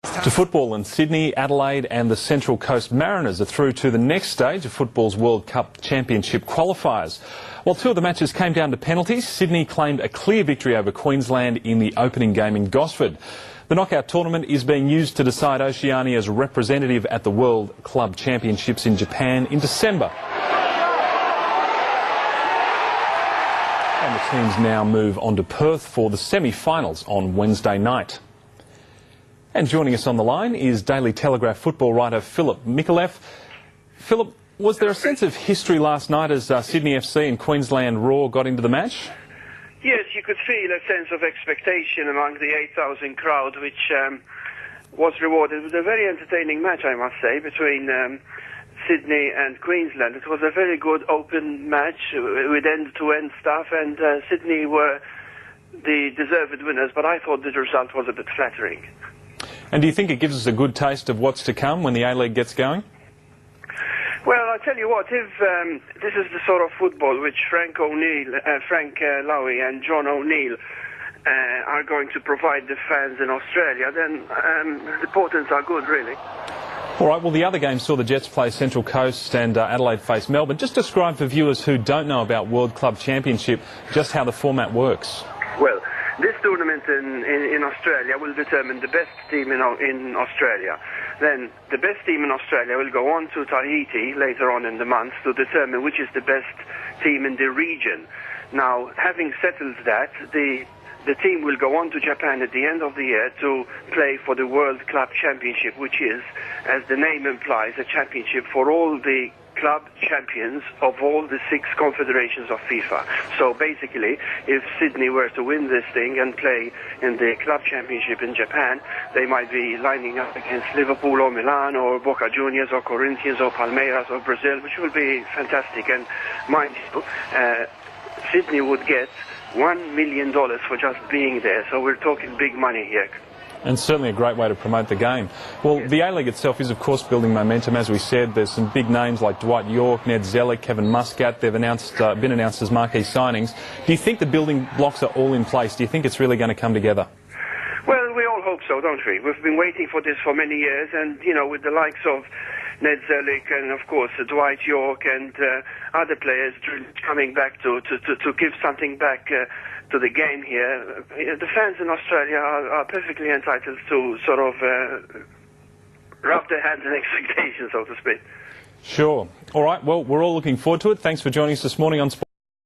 To football, in Sydney, Adelaide and the Central Coast Mariners are through to the next stage of football's World Cup Championship qualifiers. While two of the matches came down to penalties, Sydney claimed a clear victory over Queensland in the opening game in Gosford. The knockout tournament is being used to decide Oceania's representative at the World Club Championships in Japan in December. And the teams now move on to Perth for the semi-finals on Wednesday night. And joining us on the line is Daily Telegraph football writer Philip Mikulev. Philip, was there a sense of history last night as Sydney FC and Queensland Roar got into the match? Yes, you could feel a sense of expectation among the 8,000 crowd, which was rewarded. It was a very entertaining match, I must say, between Sydney and Queensland. It was a very good open match with end-to-end stuff, and Sydney were the deserved winners, but I thought the result was a bit flattering. And do you think it gives us a good taste of what's to come when the A-League gets going? Well, I'll tell you what, if this is the sort of football which Frank Lowy and John O'Neill are going to provide the fans in Australia, then the portents are good, really. All right, well, the other game saw the Jets play Central Coast and Adelaide face Melbourne. Just describe for viewers who don't know about World Club Championship just how the format works. Well, this tournament in Australia will determine the best team in Australia. Then the best team in Australia will go on to Tahiti later on in the month to determine which is the best team in the region. Now, having settled that, the team will go on to Japan at the end of the year to play for the World Club Championship, which is, as the name implies, a championship for all the club champions of all the 6 confederations of FIFA. So basically, if Sydney were to win this thing and play in the club championship in Japan, they might be lining up against Liverpool or Milan or Boca Juniors or Corinthians or Palmeiras or Brazil, which will be fantastic. And mind you, Sydney would get $1 million for just being there. So we're talking big money here. And certainly a great way to promote the game. Well, the A-League itself is, of course, building momentum. As we said, there's some big names like Dwight York, Ned Zellick, Kevin Muscat. They've been announced as marquee signings. Do you think the building blocks are all in place? Do you think it's really going to come together? Well, we all hope so, don't we? We've been waiting for this for many years, and, you know, with the likes of Ned Zellick and, of course, Dwight York and other players coming back to give something back to the game here, the fans in Australia are perfectly entitled to sort of rub their hands in expectations, so to speak. Sure. All right, well, we're all looking forward to it. Thanks for joining us this morning on Sport.